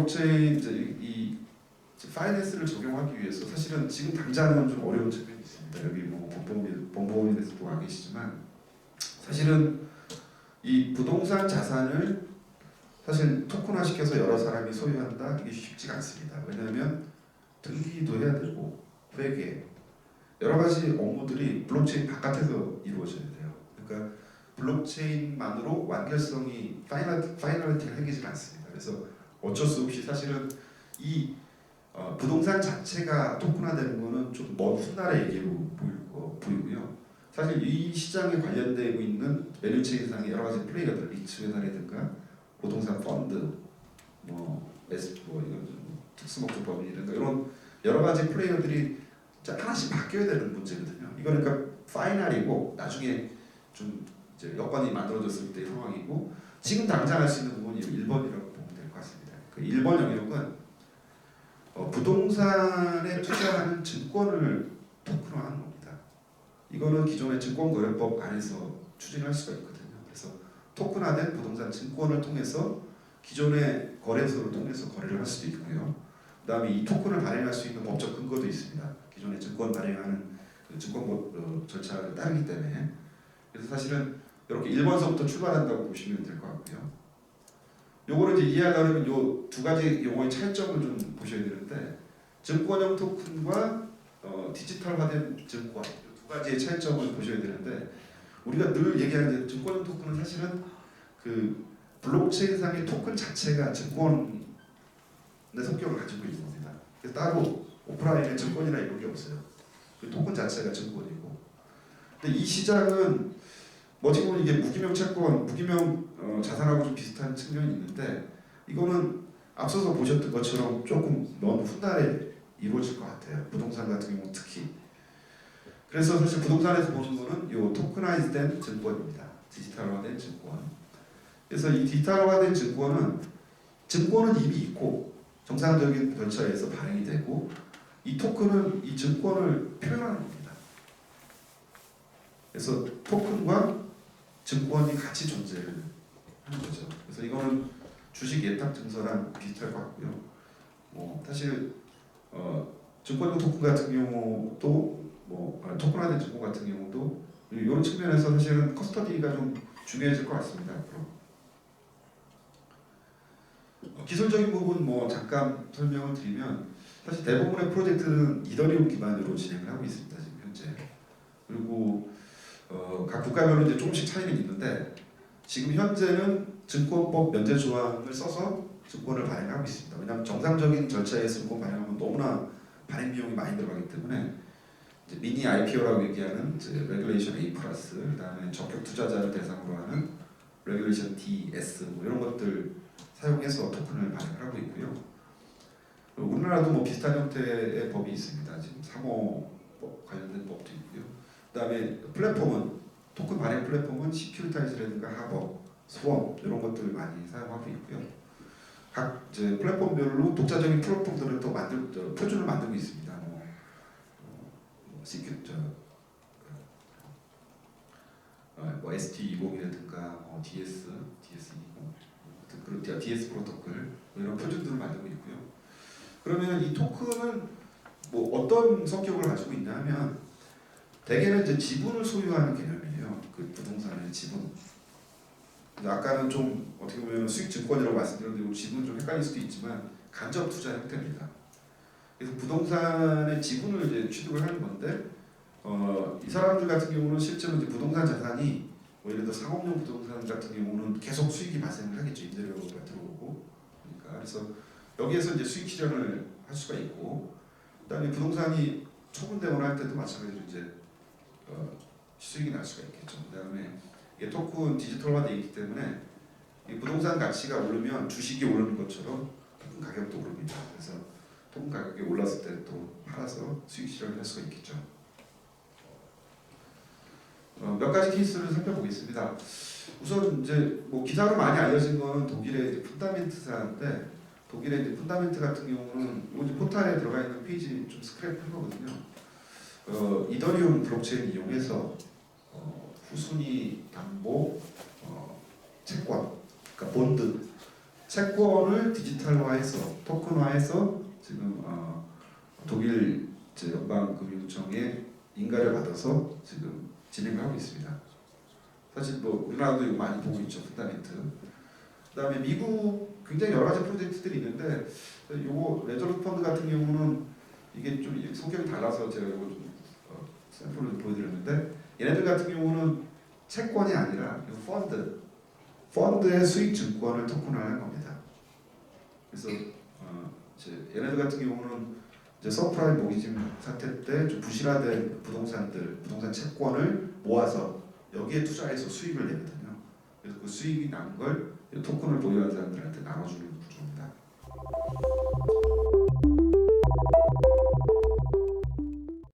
블록체인 이 파이낸스를 적용하기 위해서 사실은 지금 당장은 좀 어려운 측면이 있습니다. 여기 뭐 법보험에 대해서도 와 계시지만 사실은 이 부동산 자산을 사실 토큰화 시켜서 여러 사람이 소유한다 이게 쉽지가 않습니다. 왜냐하면 등기도 해야 되고 회계 여러 가지 업무들이 블록체인 바깥에서 이루어져야 돼요. 그러니까 블록체인만으로 완결성이 파이널리티가 생기질 않습니다. 그래서 어쩔 수 없이 사실은 이 부동산 자체가 토큰화되는 거는 좀 먼 훗날의 얘기로 보이고요. 사실 이 시장에 관련되고 있는 밸류체인상의 여러 가지 플레이어들, 리츠 회사라든가 부동산 펀드, 이런 특수목적법인이라든가 이런 여러 가지 플레이어들이 하나씩 바뀌어야 되는 문제거든요. 이거는 그러니까 파이널이고 나중에 좀 이제 여건이 만들어졌을 때의 상황이고 지금 당장 할 수 있는 부분이 1번이라고 보면 될 것 같습니다. 그 1번 영역은 부동산에 투자하는 증권을 토큰화하는 겁니다. 이거는 기존의 증권거래법 안에서 추진할 수가 있거든요. 그래서 토큰화된 부동산 증권을 통해서 기존의 거래소를 통해서 거래를 할 수도 있고요. 그 다음에 이 토큰을 발행할 수 있는 법적 근거도 있습니다. 기존의 증권 발행하는 그 증권 절차를 따르기 때문에 그래서 사실은 이렇게 1번서부터 출발한다고 보시면 될 것 같고요. 요거를 이제 이해하려면 요 두 가지 용어의 차이점을 좀 보셔야 되는데 증권형 토큰과 디지털화된 증권 두 가지의 차이점을 보셔야 되는데 우리가 늘 얘기하는 증권형 토큰은 사실은 그 블록체인상의 토큰 자체가 증권의 성격을 가지고 있는 겁니다. 그래서 따로 오프라인의 증권이나 이런 게 없어요. 그 토큰 자체가 증권이고. 근데 이 시장은 어찌 보면 이게 무기명 채권, 무기명 자산하고 좀 비슷한 측면이 있는데 이거는 앞서서 보셨던 것처럼 조금 먼 훗날에 이루어질 것 같아요. 부동산 같은 경우 특히. 그래서 사실 부동산에서 보는 거는 이 토크나이즈된 증권입니다. 디지털화된 증권. 그래서 이 디지털화된 증권은 이미 있고 정상적인 절차에서 발행이 되고 이 토큰은 이 증권을 표현하는 겁니다. 그래서 토큰과 증권이 같이 존재를 하는 거죠. 그래서 이거는 주식 예탁 증서랑 비슷할 것 같고요. 사실 증권형 토큰 같은 경우도 토큰화된 증권 같은 경우도 이런 측면에서 사실은 커스터디가 좀 중요해질 것 같습니다. 앞으로. 기술적인 부분 잠깐 설명을 드리면 사실 대부분의 프로젝트는 이더리움 기반으로 진행을 하고 있습니다. 지금 현재. 그리고 각 국가별로 이제 조금씩 차이는 있는데 지금 현재는 증권법 면제 조항을 써서 증권을 발행하고 있습니다. 왜냐하면 정상적인 절차에서 증권 발행하면 너무나 발행 비용이 많이 들어가기 때문에 이제 미니 IPO라고 얘기하는 레귤레이션 A+, 그다음에 적격 투자자를 대상으로 하는 레귤레이션 DS 이런 것들 사용해서 토큰을 발행을 하고 있고요. 우리나라도 비슷한 형태의 법이 있습니다. 지금 사모법 관련된 법도 있고요. 그다음에 플랫폼은 토큰 발행 플랫폼은 시큐리타이즈라든가 하버, 스웜 이런 것들을 많이 사용하고 있고요. 각 이제 플랫폼별로 독자적인 플랫폼들을 또 표준을 만들고 있습니다. ST20이라든가 DS20, 그런 DS 프로토콜 이런 표준들을 만들고 있고요. 그러면 이 토큰은 어떤 성격을 가지고 있냐면 대개는 이제 지분을 소유하는 개념이에요. 그 부동산의 지분. 아까는 좀 어떻게 보면 수익 증권이라고 말씀드렸는데 지분은 좀 헷갈릴 수도 있지만 간접 투자 형태입니다. 그래서 부동산의 지분을 이제 취득을 하는 건데 이 사람들 같은 경우는 실제로 이제 부동산 자산이 예를 들어 상업용 부동산 같은 경우는 계속 수익이 발생을 하겠죠. 임대료가 들어오고 그러니까 그래서 여기에서 이제 수익 실현을 할 수가 있고 그다음에 부동산이 처분되거나 할 때도 마찬가지로 이제 수익이 날 수가 있겠죠. 그다음에 이게 토큰 디지털화되어 있기 때문에 이 부동산 가치가 오르면 주식이 오르는 것처럼 토큰 가격도 오릅니다. 그래서 토큰 가격이 올랐을 때 또 팔아서 수익 실현을 할 수가 있겠죠. 몇 가지 케이스를 살펴보겠습니다. 우선 이제 기사로 많이 알려진 거는 독일의 이제 푼다멘트사인데 독일의 이제 푼다멘트 같은 경우는 이제 포탈에 들어가 있는 페이지 좀 스크랩한 거거든요. 이더리움 블록체인 이용해서 후순위 담보 채권, 그러니까 본드 채권을 디지털화해서 토큰화해서 지금 독일 연방금융청의 인가를 받아서 지금 진행을 하고 있습니다. 사실 뭐 우리나라도 이거 많이 보고 있죠, 펀다멘트. 그다음에 미국 굉장히 여러 가지 프로젝트들이 있는데 요거 레저드 펀드 같은 경우는 이게 좀 성격이 달라서 제가 이거 좀 샘플을 좀 보여드렸는데 얘네들 같은 경우는 채권이 아니라 펀드의 수익 증권을 토큰화하는 겁니다. 그래서 이제 얘네들 같은 경우는 이제 서프라임 모기지 사태 때 좀 부실화된 부동산 채권을 모아서 여기에 투자해서 수익을 내거든요. 그래서 그 수익이 난 걸 토큰을 보유한 사람들한테 나눠주는 구조입니다.